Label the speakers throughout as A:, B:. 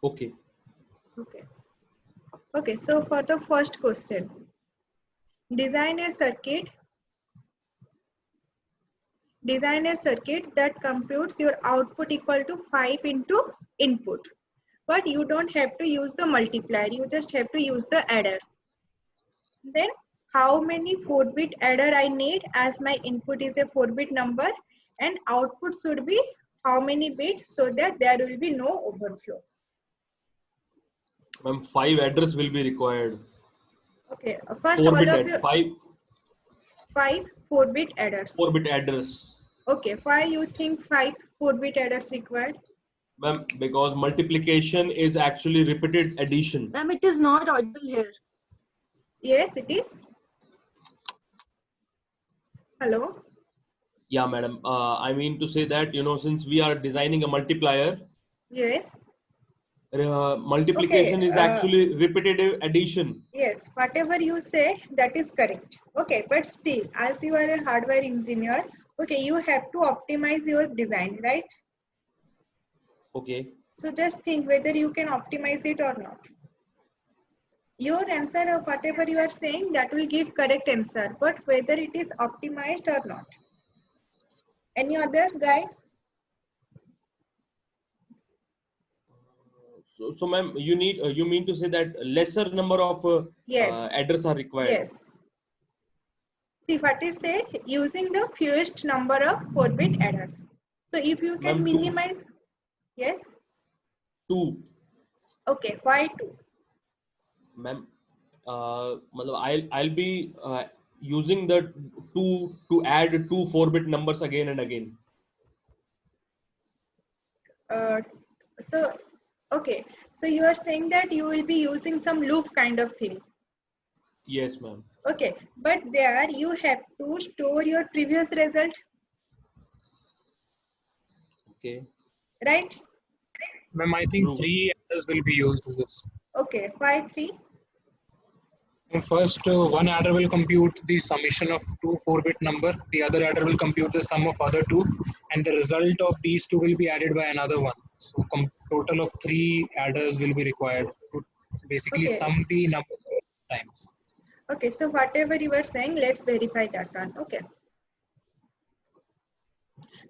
A: Okay.
B: Okay. Okay, so for the first question, design a circuit that computes your output equal to 5 into input. But you don't have to use the multiplier, you just have to use the adder. Then how many 4-bit adder I need, as my input is a 4-bit number and output should be how many bits so that there will be no overflow.
A: Ma'am, 5 address will be required.
B: Okay, first
A: 4
B: all
A: bit
B: of
A: add
B: you 5 4-bit adders.
A: 4 bit address.
B: Okay, why you think 5 4-bit adders required?
A: Ma'am, because multiplication is actually repeated addition.
C: Ma'am, it is not audible here.
B: Yes, it is. Hello?
A: Yeah, madam. I mean to say that, since we are designing a multiplier,
B: Yes.
A: multiplication
B: Okay.
A: is actually repetitive addition.
B: Yes, whatever you said, that is correct. Okay, but still, as you are a hardware engineer, okay, you have to optimize your design, right?
A: Okay.
B: So just think whether you can optimize it or not. Your answer of whatever you are saying, that will give correct answer, but whether it is optimized or not. Any other guy?
A: So ma'am, you mean to say that lesser number of
B: Yes.
A: address are required?
B: Yes. See what is said, using the fewest number of 4-bit adders. So if you can
A: Ma'am,
B: minimize, yes.
A: 2.
B: Okay, why 2?
A: Ma'am, I'll be using the 2 to add 2 4-bit numbers again and again.
B: So okay, so you are saying that you will be using some loop kind of thing.
A: Yes, ma'am.
B: Okay, but there you have to store your previous result.
A: Okay.
B: Right?
D: Ma'am, I think
A: True.
D: 3 adders will be used in this.
B: Okay, why 3?
D: And first, one adder will compute the summation of 2 4-bit number. The other adder will compute the sum of other 2, and the result of these 2 will be added by another one. So, total of 3 adders will be required to basically
B: Okay.
D: sum the number of times.
B: Okay, so whatever you were saying, let's verify that one. Okay.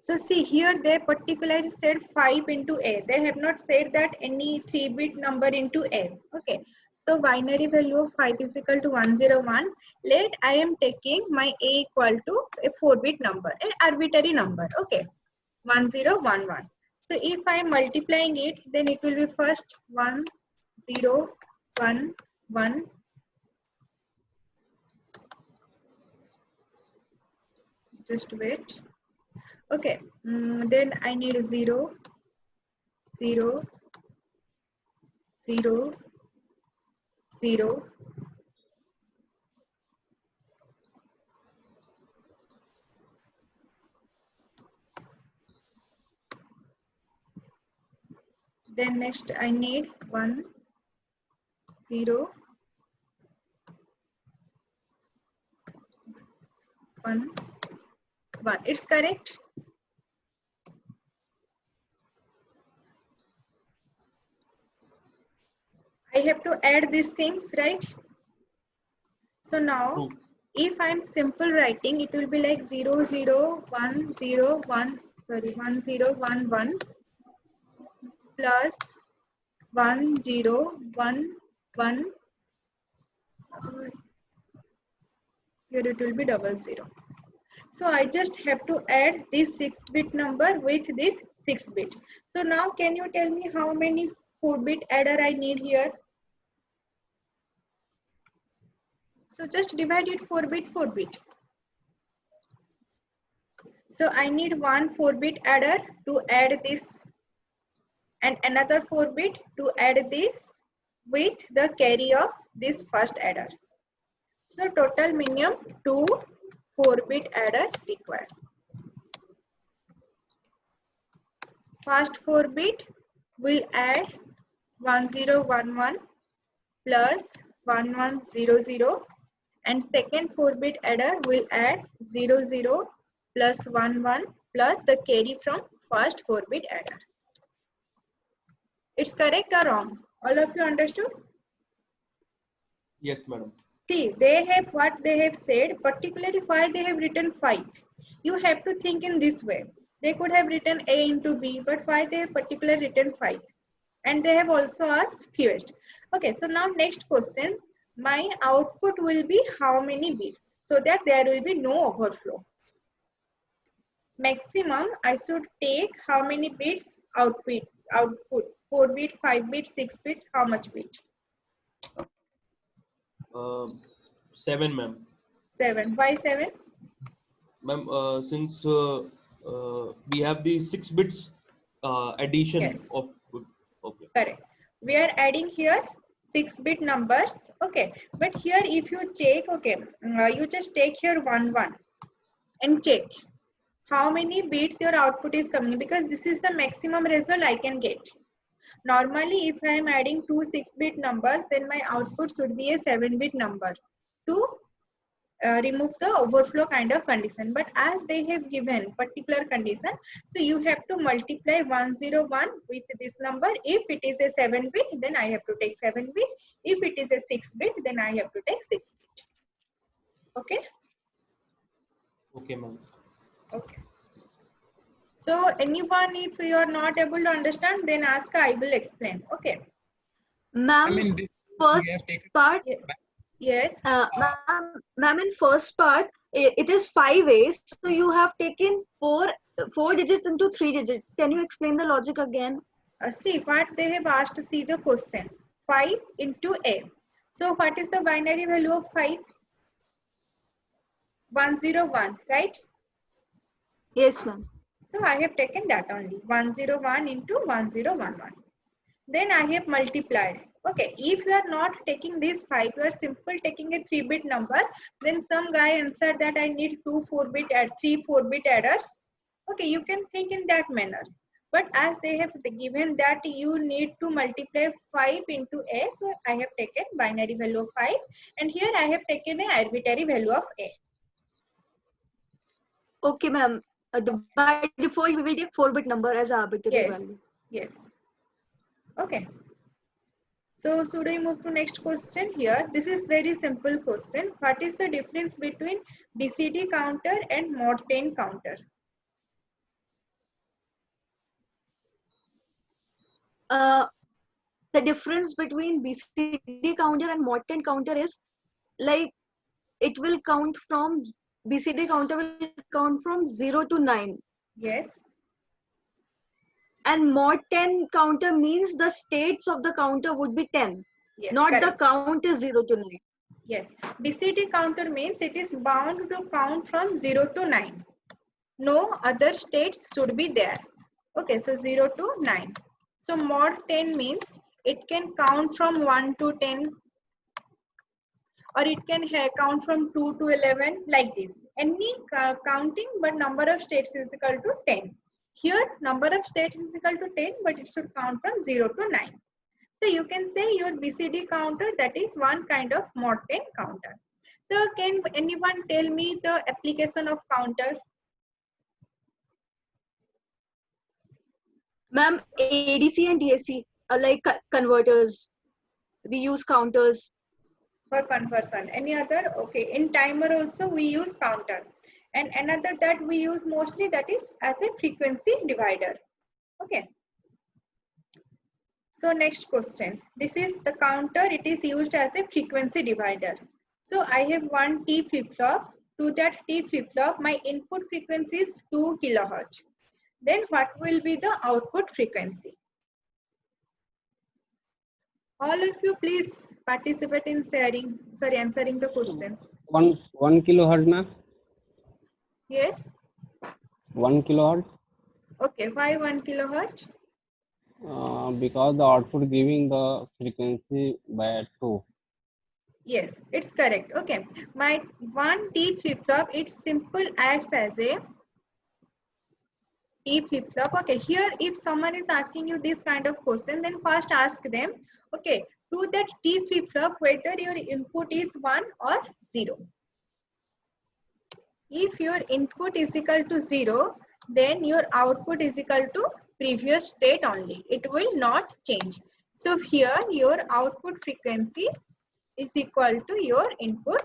B: So see here, they particularly said 5 into A. They have not said that any 3-bit number into A. Okay. So binary value of 5 is equal to 101. Let I am taking my A equal to a 4-bit number, an arbitrary number. Okay. 1011. So if I am multiplying it, then it will be first 1 0 1 1. Just wait. Okay, then I need 0 0 0 0. Then next I need 1 0 1 1. It's correct. I have to add these things, right? So now,
A: True.
B: if I'm simple writing, it will be like 0 0 1 0 1. Sorry, 1 0 1 1 plus 1 0 1 1. Here it will be 00. So I just have to add this 6-bit number with this 6-bit. So now can you tell me how many 4-bit adder I need here? So just divide it 4-bit 4-bit. So I need one 4-bit adder to add this and another 4-bit to add this with the carry of this first adder. So total minimum 2 4-bit adders required. First 4-bit will add 1011 plus 1100, and second 4-bit adder will add 00 plus 11 plus the carry from first 4-bit adder. It's correct or wrong? All of you understood?
A: Yes, madam.
B: See, they have what they have said, particularly why they have written 5. You have to think in this way. They could have written A into B, but why they have particularly written 5? And they have also asked fewest. Okay, so now next question. My output will be how many bits? So that there will be no overflow. Maximum, I should take how many bits output? 4 bit, 5 bit, 6 bit, how much bit?
A: 7, ma'am.
B: 7. Why 7?
A: Ma'am, since we have the 6 bits addition
B: Yes.
A: of, okay.
B: Correct. We are adding here 6-bit numbers. Okay. But here if you check, okay, you just take here 1 1 and check how many bits your output is coming, because this is the maximum result I can get. Normally, if I am adding 2 6-bit numbers, then my output should be a 7-bit number to remove the overflow kind of condition. But as they have given particular condition, so you have to multiply 101 with this number. If it is a 7-bit, then I have to take 7-bit. If it is a 6-bit, then I have to take 6-bit. Okay.
A: Okay, ma'am.
B: Okay. So anyone, if you are not able to understand, then ask, I will explain. Okay.
D: I mean,
C: Ma'am,
D: this we
C: first
D: have taken.
C: part,
B: Yes.
C: ma'am, in first part, it is 5 ways. So you have taken four digits into 3 digits. Can you explain the logic again?
B: See what they have asked. See the question. 5 into A. So what is the binary value of 5? 101, right?
C: Yes, ma'am.
B: So I have taken that only. 101 into 1011. Then I have multiplied. Okay, if you are not taking this 5, you are simple taking a 3-bit number, then some guy answered that I need 2 4-bit add 3 4-bit adders. Okay, you can think in that manner. But as they have given that you need to multiply 5 into A, so I have taken binary value of 5, and here I have taken an arbitrary value of A.
C: Okay, ma'am. By default, we will take 4-bit number as arbitrary
B: Yes,
C: value.
B: yes. Okay. So should we move to next question here? This is very simple question. What is the difference between BCD counter and mod 10 counter?
C: The difference between BCD counter and mod 10 counter is like it will count from BCD counter will count from 0 to 9.
B: Yes.
C: And mod 10 counter means the states of the counter would be 10.
B: Yes.
C: Not
B: Correct.
C: the count is 0 to 9.
B: Yes. BCD counter means it is bound to count from 0 to 9. No other states should be there. Okay, so 0 to 9. So mod 10 means it can count from 1 to 10, or it can count from 2 to 11, like this. Any counting, but number of states is equal to 10. Here, number of states is equal to 10, but it should count from 0 to 9. So you can say your BCD counter, that is one kind of mod 10 counter. So can anyone tell me the application of counter?
C: Ma'am, ADC and DAC are like converters. We use counters.
B: For conversion. Any other? Okay. In timer also we use counter. And another that we use mostly, that is as a frequency divider. Okay. So next question. This is the counter. It is used as a frequency divider. So I have one T flip-flop. To that T flip-flop, my input frequency is 2 kilohertz. Then what will be the output frequency? All of you please participate in answering the questions.
E: 1 kilohertz, ma'am.
B: Yes.
E: 1 kilohertz.
B: Okay. Why 1 kilohertz?
E: Because the output giving the frequency by 2.
B: Yes, it's correct. Okay. My one T flip-flop, it simple acts as a T flip-flop. Okay. Here, if someone is asking you this kind of question, then first ask them, okay, to that T flip-flop, whether your input is 1 or 0. If your input is equal to 0, then your output is equal to previous state only. It will not change. So here your output frequency is equal to your input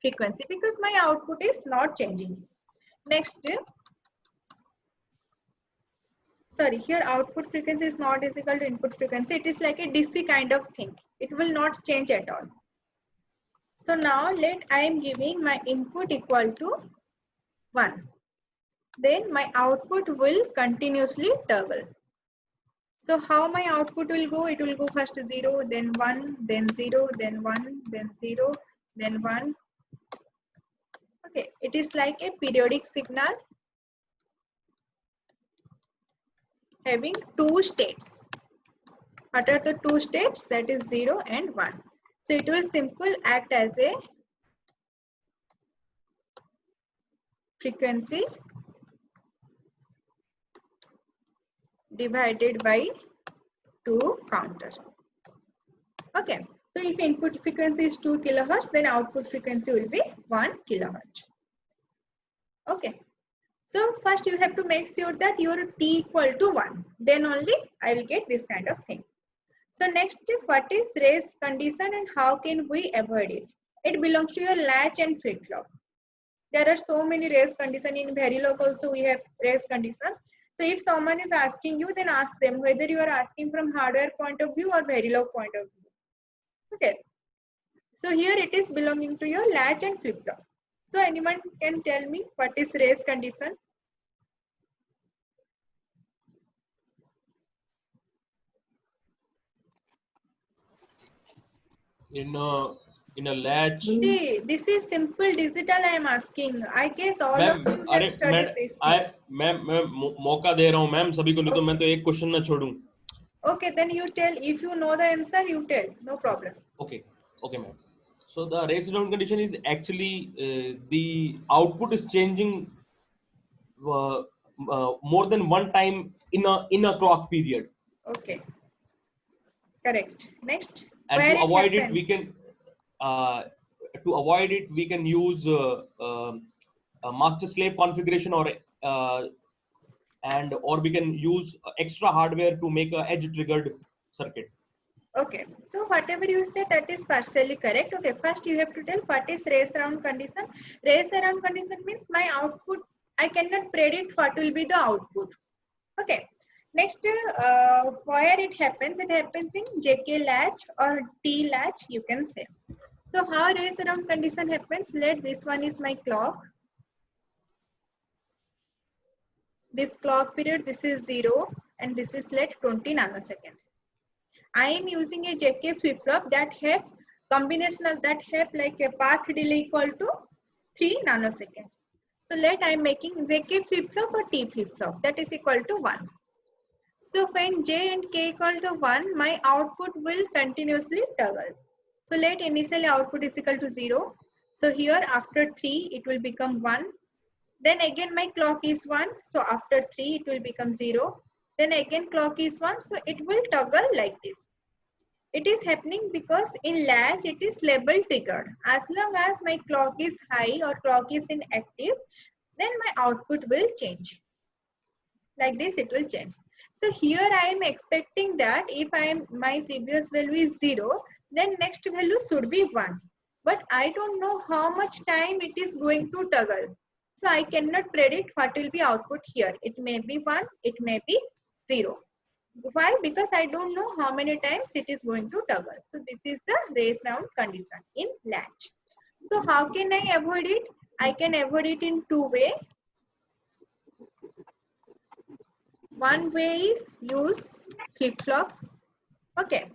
B: frequency because my output is not changing. Next, sorry, here output frequency is not is equal to input frequency. It is like a DC kind of thing. It will not change at all. So now let I am giving my input equal to 1. Then my output will continuously toggle. So how my output will go? It will go first 0, then 1, then 0, then 1, then 0, then 1. Okay, it is like a periodic signal having 2 states. What are the 2 states? That is 0 and 1. So it will simply act as a frequency divided by 2 counter. Okay, so if input frequency is 2 kilohertz, then output frequency will be 1 kilohertz. Okay, so first you have to make sure that your T equal to 1. Then only I will get this kind of thing. So next, what is race condition and how can we avoid it? It belongs to your latch and flip-flop. There are so many race condition. In Verilog also we have race condition. So if someone is asking you, then ask them whether you are asking from hardware point of view or Verilog point of view. Okay. So here it is belonging to your latch and flip-flop. So anyone can tell me what is race condition?
A: In a latch.
B: See, this is simple digital I am asking. I guess all of
A: ma'am
B: you
A: अरे
B: have studied this thing.
A: मैं मौका दे रहा हूँ ma'am सभी को, नहीं तो मैं तो एक क्वेश्चन ना छोड़ूं.
B: Okay, then you tell. If you know the answer, you tell. No problem.
A: Okay, ma'am. So the race down condition is actually the output is changing more than one time in a clock period.
B: Okay. Correct. Next.
A: And
B: Where
A: to avoid it,
B: happens?
A: we can use a master slave configuration or we can use extra hardware to make a edge triggered circuit.
B: Okay, so whatever you say, that is partially correct. Okay, first you have to tell what is race around condition. Race around condition means my output, I cannot predict what will be the output. Okay, next, where it happens in JK latch or T latch, you can say. So how race around condition happens? Let this one is my clock. This clock period, this is 0 and this is let 20 nanosecond. I am using a JK flip-flop that have combinational, that have like a path delay equal to 3 nanosecond. So let I am making JK flip-flop or T flip-flop, that is equal to 1. So when J and K equal to 1, my output will continuously toggle. So let initially output is equal to 0. So here after 3, it will become 1. Then again my clock is 1. So after 3, it will become 0. Then again clock is 1, so it will toggle like this. It is happening because in latch it is label triggered. As long as my clock is high or clock is inactive, then my output will change. Like this it will change. So here I am expecting that if my previous value is 0, then next value should be 1. But I don't know how much time it is going to toggle. So I cannot predict what will be output here. It may be 1, it may be 0. Why? Because I don't know how many times it is going to toggle. So this is the race round condition in latch. So how can I avoid it? I can avoid it in 2 ways. One way is use flip-flop. Okay.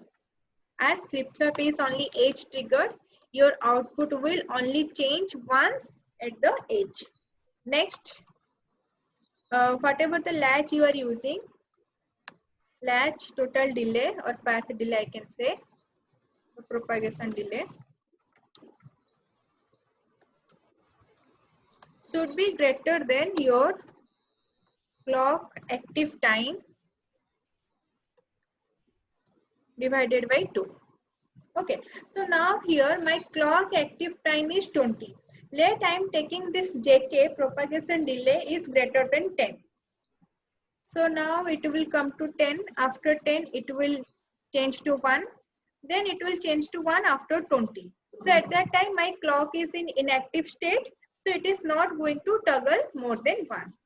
B: As flip-flop is only edge triggered, your output will only change once at the edge. Next, whatever the latch you are using, latch total delay or path delay, I can say, propagation delay, should be greater than your clock active time divided by 2. Okay, so now here my clock active time is 20. Let I am taking this JK propagation delay is greater than 10. So now it will come to 10. After 10, it will change to 1. Then it will change to 1 after 20. So at that time, my clock is in inactive state. So it is not going to toggle more than once.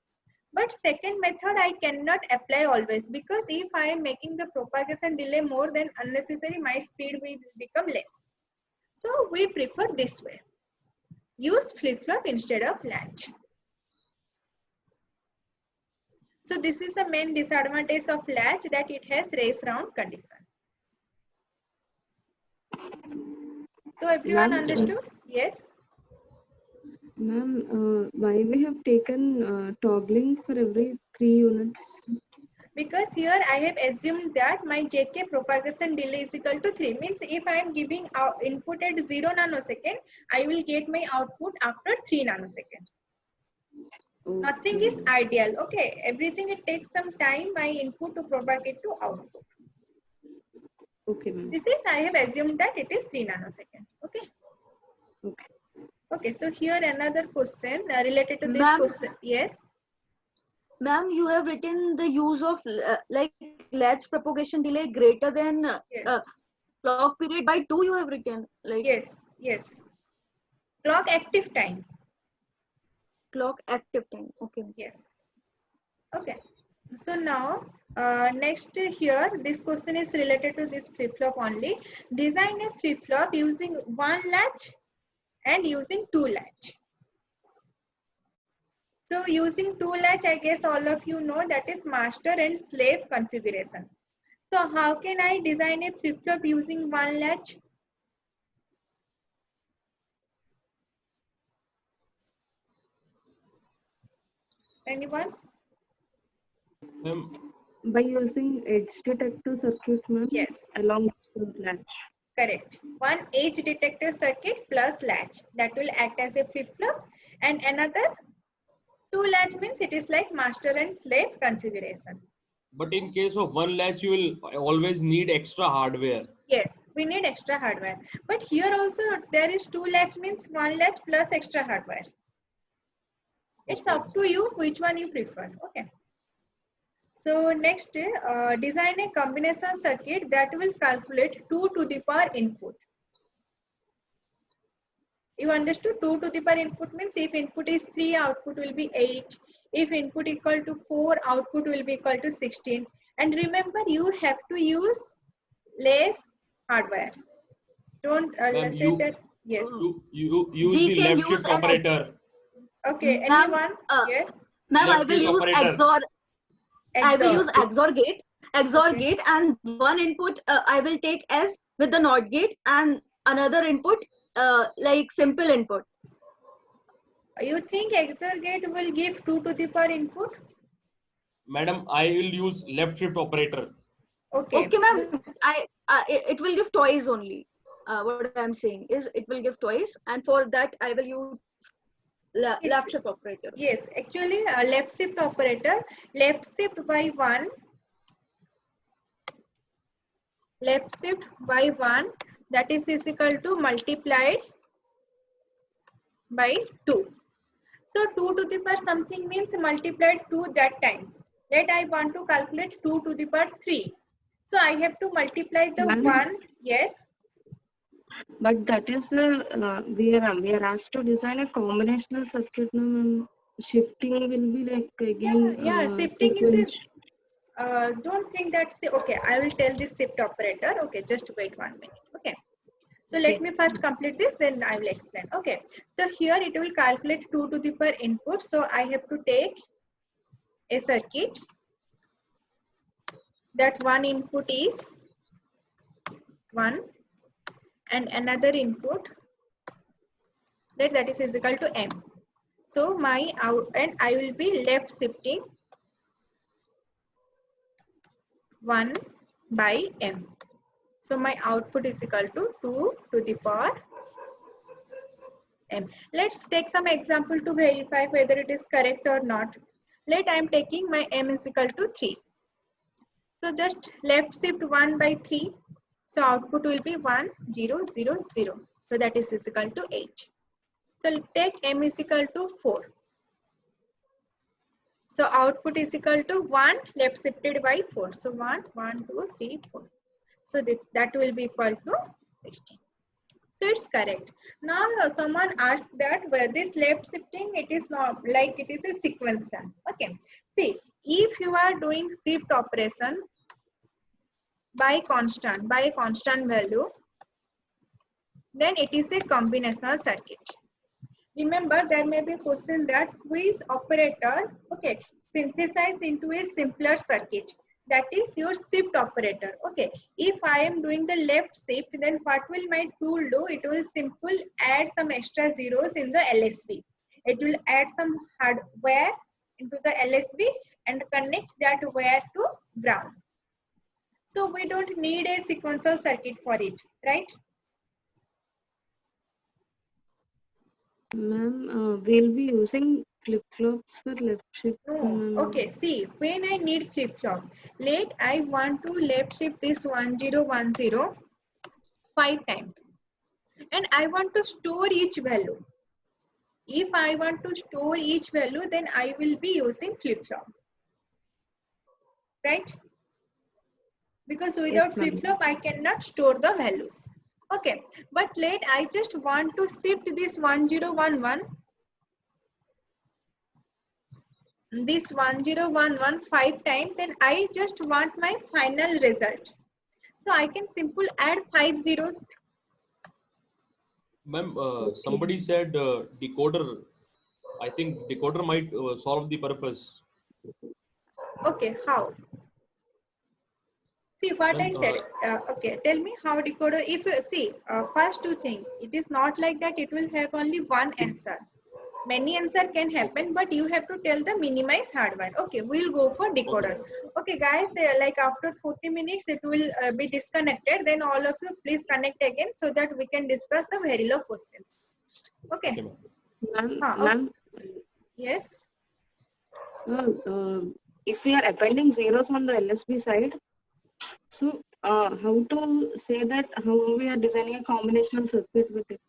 B: But second method I cannot apply always, because if I am making the propagation delay more than unnecessary, my speed will become less. So we prefer this way. Use flip-flop instead of latch. So this is the main disadvantage of latch, that it has race round condition. So everyone understood? Yes.
F: Ma'am, why we have taken toggling for every 3 units?
B: Because here I have assumed that my JK propagation delay is equal to 3. Means if I am giving input at 0 nanosecond, I will get my output after 3 nanosecond.
F: Okay.
B: Nothing is ideal. Okay, everything it takes some time, my input to propagate to output.
F: Okay, ma'am.
B: This is, I have assumed that it is 3 nanosecond. Okay.
F: Okay.
B: Okay, so here another question related to this
C: Ma'am?
B: question. Yes.
C: Ma'am, you have written the use of like latch propagation delay greater than
B: Yes.
C: clock period by 2. You have written like
B: Yes. Yes. Clock active time.
C: clock active time. Okay.
B: Yes. Okay. So now, next here, this question is related to this flip-flop only. Design a flip-flop using 1 latch and using 2 latch. So using 2 latch, I guess all of you know that is master and slave configuration. So how can I design a flip-flop using 1 latch? Anyone?
F: By using edge detector circuit, ma'am,
B: Yes.
F: along with the latch.
B: Correct. One edge detector circuit plus latch, that will act as a flip-flop, and another 2 latch means it is like master and slave configuration.
A: But in case of 1 latch, you will always need extra hardware.
B: Yes, we need extra hardware. But here also there is 2 latch means 1 latch plus extra hardware. It's up to you which one you prefer. Okay. So next, design a combination circuit that will calculate 2 to the power input. You understood? 2 to the power input means if input is 3, output will be 8. If input equal to 4, output will be equal to 16. And remember, you have to use less hardware. Don't let's say that. Yes.
A: You use
C: We
A: the
C: can
A: left shift
C: use an
A: operator.
B: Okay.
C: Ma'am,
B: Anyone? Yes.
C: Ma'am, I
A: Left
C: will
A: shift
C: use
A: operator.
C: XOR. I will use
B: XOR.
C: XOR
B: Okay.
C: gate, and one input I will take as with the NOT gate, and another input like simple input.
B: You think XOR gate will give 2 to the power input?
A: Madam, I will use left shift operator.
B: Okay.
C: Okay, ma'am. It will give twice only. What I'm saying is it will give twice, and for that I will use left shift operator.
B: Yes, actually left shift operator, left shift by 1, left shift by 1, that is equal to multiplied by 2. So 2 to the power something means multiplied 2 that times. Let I want to calculate 2 to the power 3. So I have to multiply the 1. Yes.
F: But that is we are asked to design a combinational circuit, ma'am. Shifting will be like again.
B: Yeah, shifting is
F: sequence.
B: don't think that's okay. I will tell this shift operator. Okay, just wait 1 minute. Okay. So let me first complete this, then I will explain. Okay. So here it will calculate 2 to the power input. So I have to take a circuit that one input is 1 and another input that is equal to M. So my out, and I will be left shifting 1 by M. So my output is equal to 2 to the power M. Let's take some example to verify whether it is correct or not. Let I am taking my M is equal to 3. So just left shift 1 by 3. So output will be 1, 0, 0, 0. So that is equal to 8. So take M is equal to 4. So output is equal to 1 left shifted by 4. So 1, 1, 2, 3, 4. So that will be equal to 16. So it's correct. Now someone asked that where this left shifting, it is not like it is a sequential. Okay. See, if you are doing shift operation by a constant value, then it is a combinational circuit. Remember, there may be a question that which operator, okay, synthesized into a simpler circuit. That is your shift operator. Okay, if I am doing the left shift, then what will my tool do? It will simply add some extra zeros in the LSB. It will add some hardware into the LSB and connect that wire to ground. So we don't need a sequential circuit for it, right?
F: Ma'am, we'll be using flip-flops for left shift.
B: No. Okay, see, when I need flip-flop, let I want to left shift this 1010 5 times. And I want to store each value. If I want to store each value, then I will be using flip-flop. Right? Because without flip-flop, I cannot store the values. Okay, but let I just want to shift this 1011, this 1011 5 times, and I just want my final result. So I can simply add 5 zeros.
A: Ma'am, somebody said decoder. I think decoder might solve the purpose.
B: Okay, how? See what I said. Okay, tell me how decoder. If you see, first two things, it is not like that it will have only one answer. Many answer can happen, but you have to tell the minimize hardware. Okay, we'll go for decoder. Okay, guys, like after 40 minutes, it will be disconnected. Then all of you please connect again so that we can discuss the very low questions. Okay.
F: Ma'am.
B: Yes.
F: If we are appending zeros on the LSB side, so how to say that how we are designing a combinational circuit with it?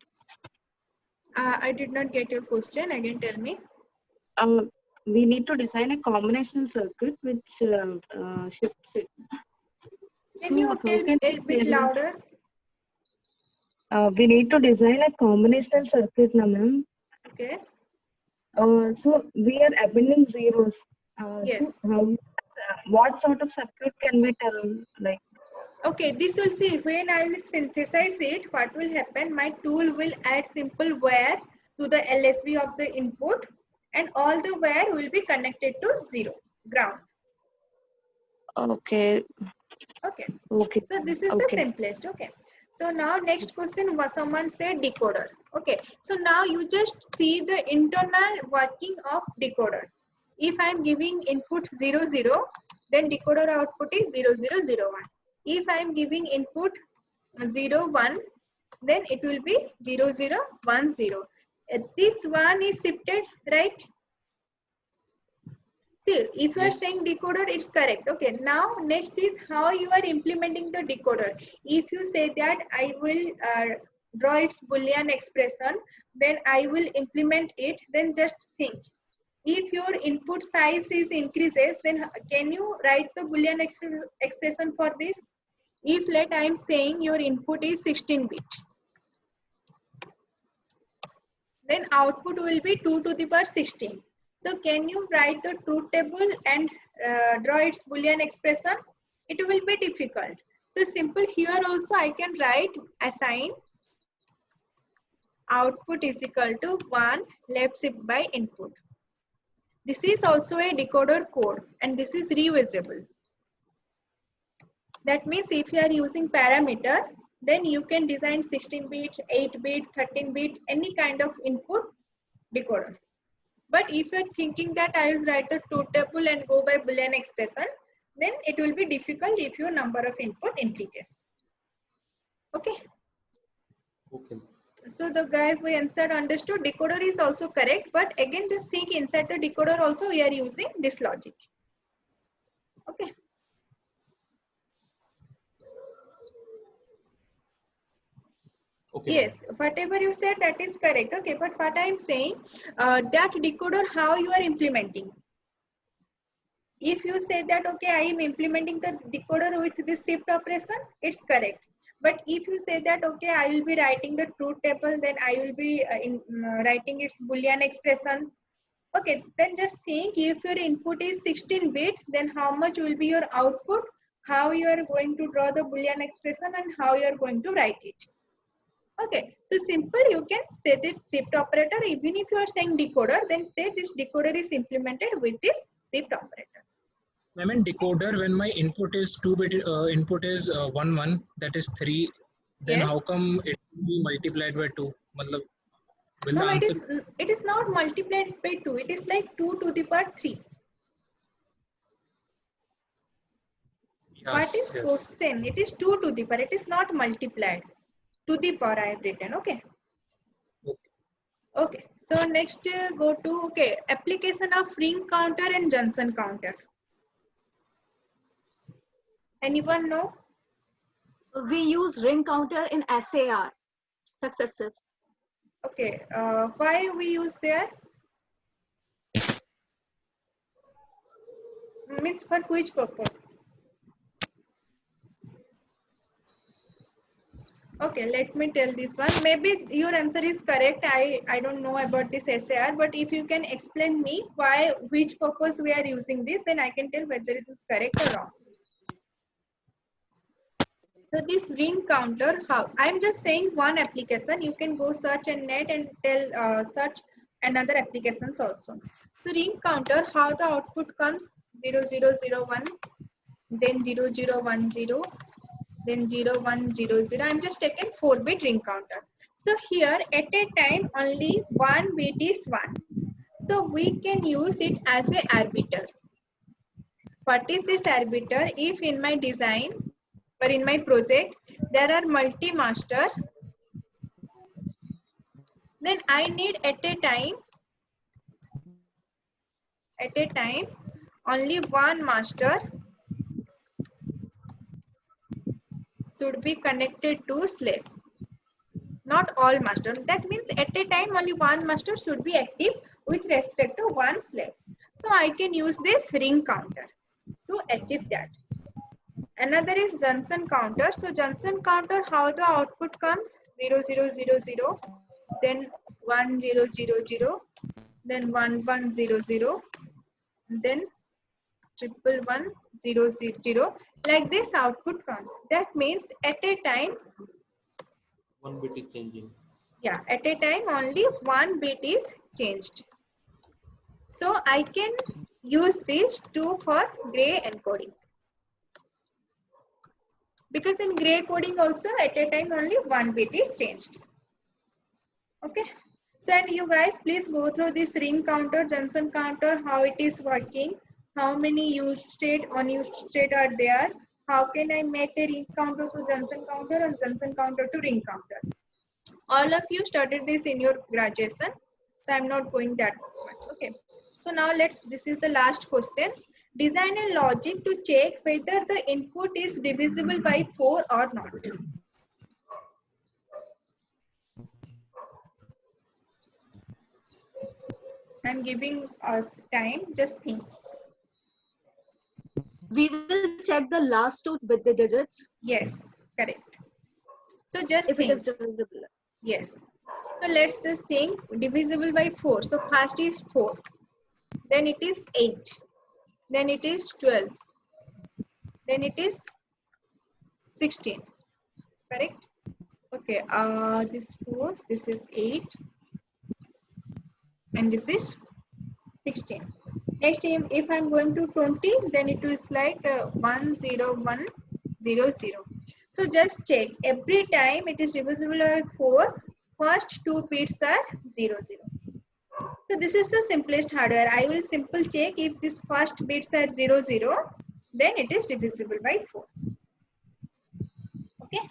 B: I did not get your question. Again, tell me.
F: We need to design a combinational circuit which shifts it.
B: Can you tell a bit louder?
F: We need to design a combinational circuit, ma'am.
B: Okay.
F: So we are appending zeros.
B: Yes.
F: So what sort of circuit can we tell? Like.
B: Okay, this will see when I will synthesize it, what will happen? My tool will add simple wire to the LSB of the input, and all the wire will be connected to zero, ground.
F: Okay.
B: Okay.
F: Okay.
B: So this is the simplest. Okay. So now next question was someone said decoder. Okay. So now you just see the internal working of decoder. If I am giving input 0, 0, then decoder output is 0, 0, 0, 1. If I am giving input 0, 1, then it will be 0, 0, 1, 0. This one is shifted, right? See, if you are saying decoder, it's correct. Okay, now next is how you are implementing the decoder. If you say that I will draw its Boolean expression, then I will implement it, then just think. If your input size is increases, then can you write the Boolean expression for this? If let I am saying your input is 16-bit, then output will be 2 to the power 16. So can you write the truth table and draw its Boolean expression? It will be difficult. So simple here also I can write assign output is equal to 1 left shift by input. This is also a decoder code and this is reusable. That means if you are using parameter, then you can design 16-bit, 8-bit, 13-bit, any kind of input decoder. But if you are thinking that I will write the truth table and go by Boolean expression, then it will be difficult if your number of input increases. Okay.
A: Okay.
B: So the guy who answered understood decoder is also correct, but again just think inside the decoder also we are using this logic. Okay.
A: Okay.
B: Yes, whatever you said that is correct. Okay, but what I am saying that decoder how you are implementing. If you say that, okay, I am implementing the decoder with this shift operation, it's correct. But if you say that, okay, I will be writing the truth table, then I will be writing its Boolean expression. Okay, then just think, if your input is 16-bit, then how much will be your output, how you are going to draw the Boolean expression, and how you are going to write it. Okay, so simple, you can say this shift operator. Even if you are saying decoder, then say this decoder is implemented with this shift operator.
D: I mean decoder, when my input is 2-bit, input is 1 1, that is 3, then
B: Yes.
D: how come it will be multiplied by 2? Matlab, will
B: No,
D: the answer?
B: it is not multiplied by 2. It is like 2 to the power 3. What is
D: Yes.
B: question? It is 2 to the power. It is not multiplied. To the power I have written. Okay. Okay. So next go to application of ring counter and Johnson counter. Anyone know?
C: We use ring counter in SAR, successive.
B: Okay. Why we use there? Means for which purpose? Okay, let me tell this one. Maybe your answer is correct. I don't know about this SAR, but if you can explain me which purpose we are using this, then I can tell whether it is correct or wrong. So this ring counter, how? I'm just saying one application. You can go search in net and search another applications also. So ring counter, how the output comes 0001, then 0010, then 0100. I'm just taking 4-bit ring counter. So here at a time only one bit is 1. So we can use it as an arbiter. What is this arbiter? If in my design or in my project there are multi-master, then I need at a time only one master should be connected to slave. Not all master. That means at a time only one master should be active with respect to one slave. So I can use this ring counter to achieve that. Another is Johnson counter. So Johnson counter, how the output comes 0000, then 1000, then 1100, then 11100. Like this output comes. That means at a time,
A: One bit is changing.
B: yeah, at a time only one bit is changed. So I can use these two for gray encoding. Because in gray coding also at a time only one bit is changed. Okay. So and you guys please go through this ring counter, Johnson counter, how it is working, how many used state, unused state are there, how can I make a ring counter to Johnson counter and Johnson counter to ring counter. All of you studied this in your graduation, so I'm not going that much. Okay. So now this is the last question. Design a logic to check whether the input is divisible by 4 or not. I'm giving us time, just think.
C: We will check the last two with the digits
B: Yes, correct. So just
C: if
B: think.
C: it is divisible.
B: Yes. So let's just think divisible by 4. So first is 4. Then it is 8. Then it is 12. Then it is 16. Correct? Okay. This 4. This is 8. And this is 16. Next, if I'm going to 20, then it is like 10100. So just check. Every time it is divisible by 4, first 2 bits are 00. So this is the simplest hardware. I will simple check if this first bits are 00, then it is divisible by 4. Okay.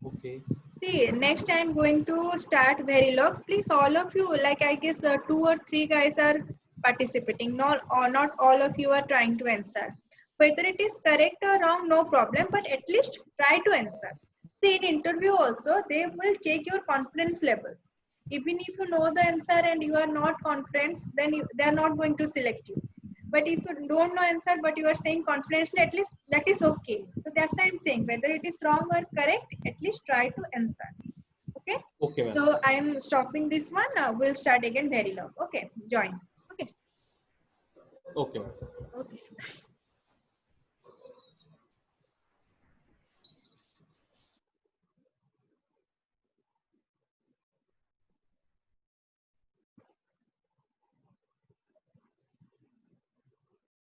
A: Okay.
B: See, next I am going to start Verilog. Please, all of you, like I guess 2 or 3 guys are participating. Not all of you are trying to answer. Whether it is correct or wrong, no problem. But at least try to answer. See, in interview also, they will check your confidence level. Even if you know the answer and you are not confident, then they are not going to select you. But if you don't know answer, but you are saying confidently, at least that is okay. So that's why I'm saying whether it is wrong or correct, at least try to answer. Okay.
A: Okay, ma'am.
B: So I am stopping this one. We'll start again very long. Okay. Join. Okay.
A: Okay, ma'am.